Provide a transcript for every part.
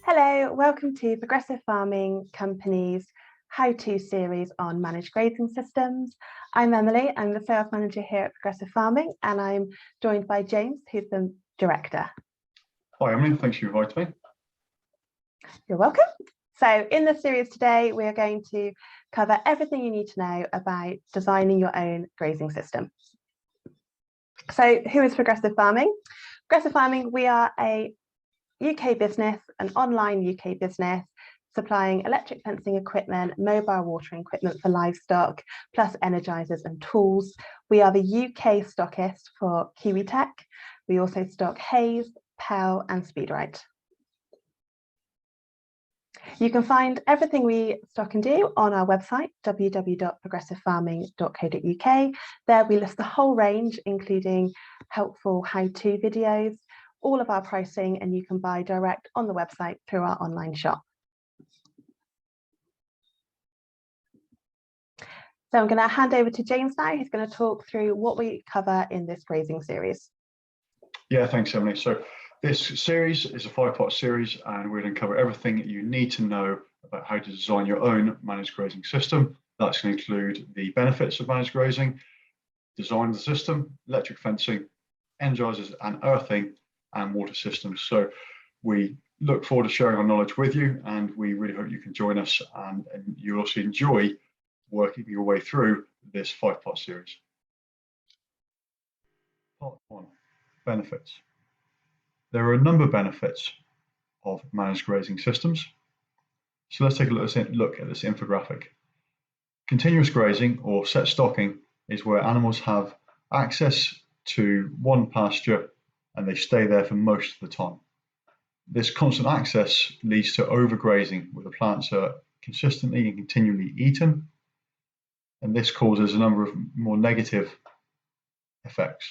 Hello, welcome to Progressive Farming Company's how-to series on managed grazing systems. I'm Emily, I'm the sales manager here at Progressive Farming, and I'm joined by James, who's the director. Hi Emily, thanks for inviting me. You're welcome. So in this series today, we are going to cover everything you need to know about designing your own grazing system. So who is Progressive Farming? Progressive Farming, we are a UK business, an online UK business, supplying electric fencing equipment, mobile watering equipment for livestock, plus Energisers and tools. We are the UK stockist for Kiwi Tech. We also stock Hayes, Pell and Speedrite. You can find everything we stock and do on our website, www.progressivefarming.co.uk. There we list the whole range, including helpful how-to videos, all of our pricing, and you can buy direct on the website through our online shop. So I'm going to hand over to James now, who's going to talk through what we cover in this grazing series. Yeah, thanks Emily. So this series is a 5-part series, and we're going to cover everything that you need to know about how to design your own managed grazing system. That's going to include the benefits of managed grazing, design of the system, electric fencing, Energizers and earthing, and water systems. So we look forward to sharing our knowledge with you, and we really hope you can join us and you'll also enjoy working your way through this 5-part series. Part 1, benefits. There are a number of benefits of managed grazing systems. So let's take a look at this infographic. Continuous grazing or set stocking is where animals have access to one pasture and they stay there for most of the time. This constant access leads to overgrazing, where the plants are consistently and continually eaten, and this causes a number of more negative effects.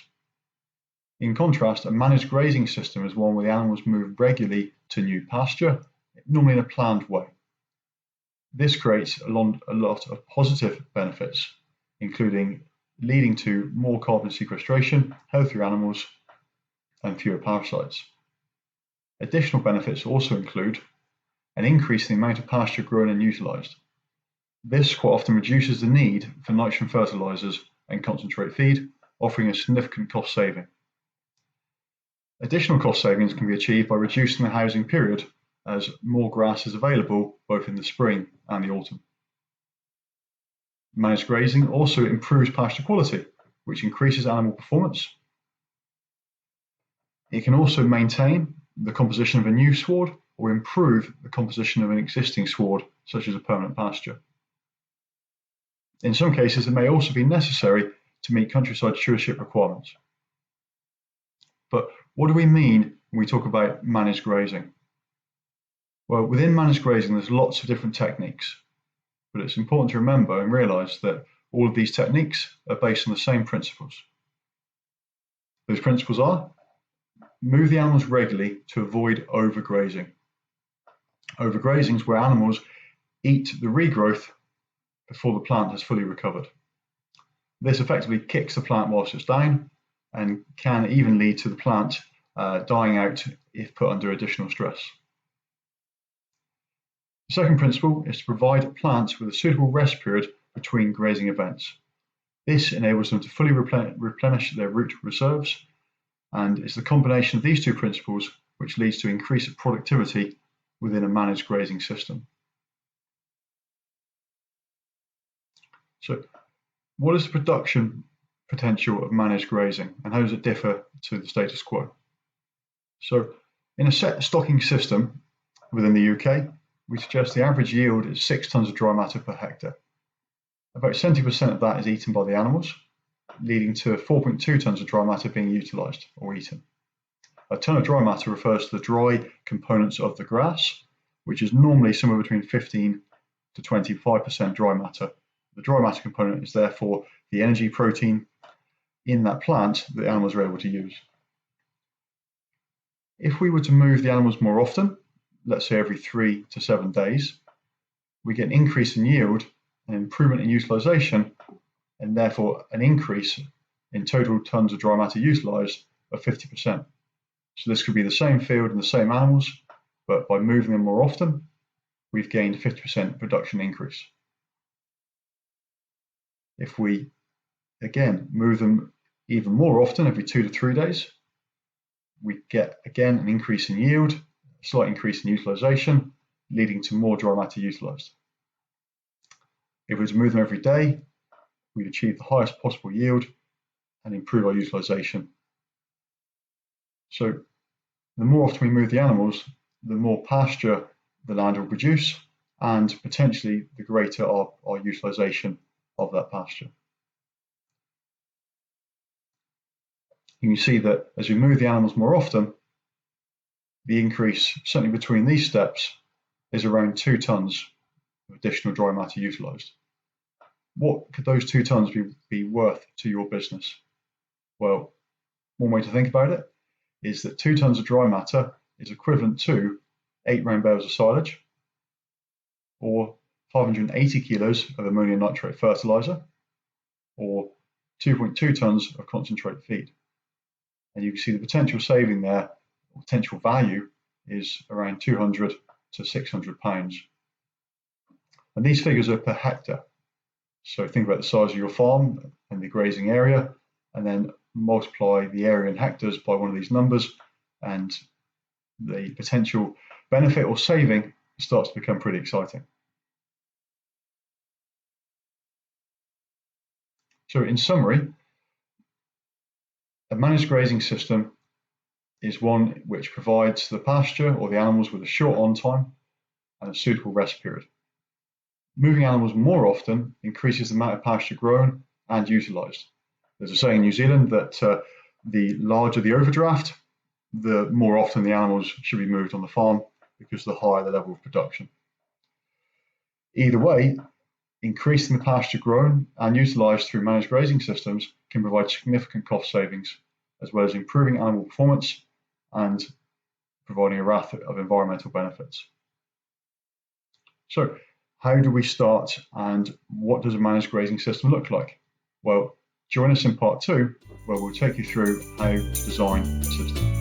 In contrast, a managed grazing system is one where the animals move regularly to new pasture, normally in a planned way. This creates a lot of positive benefits, including leading to more carbon sequestration, healthier animals, and fewer parasites. Additional benefits also include an increase in the amount of pasture grown and utilised. This quite often reduces the need for nitrogen fertilisers and concentrate feed, offering a significant cost saving. Additional cost savings can be achieved by reducing the housing period, as more grass is available both in the spring and the autumn. Managed grazing also improves pasture quality, which increases animal performance. It can also maintain the composition of a new sward or improve the composition of an existing sward, such as a permanent pasture. In some cases, it may also be necessary to meet countryside stewardship requirements. But what do we mean when we talk about managed grazing? Well, within managed grazing, there's lots of different techniques, but it's important to remember and realise that all of these techniques are based on the same principles. Those principles are: move the animals regularly to avoid overgrazing. Overgrazing is where animals eat the regrowth before the plant has fully recovered. This effectively kicks the plant whilst it's down and can even lead to the plant dying out if put under additional stress. The second principle is to provide plants with a suitable rest period between grazing events. This enables them to fully replenish their root reserves, and it's the combination of these two principles which leads to increased productivity within a managed grazing system. So, what is the production potential of managed grazing, and how does it differ to the status quo? So, in a set stocking system within the UK, we suggest the average yield is 6 tonnes of dry matter per hectare. About 70% of that is eaten by the animals, leading to 4.2 tonnes of dry matter being utilised or eaten. A tonne of dry matter refers to the dry components of the grass, which is normally somewhere between 15 to 25% dry matter. The dry matter component is therefore the energy protein in that plant that the animals are able to use. If we were to move the animals more often, let's say every 3 to 7 days, we get an increase in yield, an improvement in utilisation, and therefore an increase in total tonnes of dry matter utilised of 50%. So this could be the same field and the same animals, but by moving them more often, we've gained a 50% production increase. If we, again, move them even more often, every 2 to 3 days, we get, again, an increase in yield, a slight increase in utilization, leading to more dry matter utilized. If we were to move them every day, we'd achieve the highest possible yield and improve our utilization. So the more often we move the animals, the more pasture the land will produce, and potentially the greater our utilization of that pasture. You can see that as we move the animals more often, the increase, certainly between these steps, is around 2 tons of additional dry matter utilised. What could those 2 tons be worth to your business? Well, one way to think about it is that 2 tons of dry matter is equivalent to 8 round bales of silage, or 580 kilos of ammonium nitrate fertiliser, or 2.2 tons of concentrate feed. And you can see the potential saving there, potential value, is around 200 to 600 pounds. And these figures are per hectare. So think about the size of your farm and the grazing area, and then multiply the area in hectares by one of these numbers, and the potential benefit or saving starts to become pretty exciting. So in summary, a managed grazing system is one which provides the pasture or the animals with a short on time and a suitable rest period. Moving animals more often increases the amount of pasture grown and utilised. There's a saying in New Zealand that the larger the overdraft, the more often the animals should be moved on the farm, because the higher the level of production. Either way, increasing the pasture grown and utilised through managed grazing systems can provide significant cost savings, as well as improving animal performance and providing a raft of environmental benefits. So, how do we start, and what does a managed grazing system look like? Well, join us in part 2, where we'll take you through how to design the system.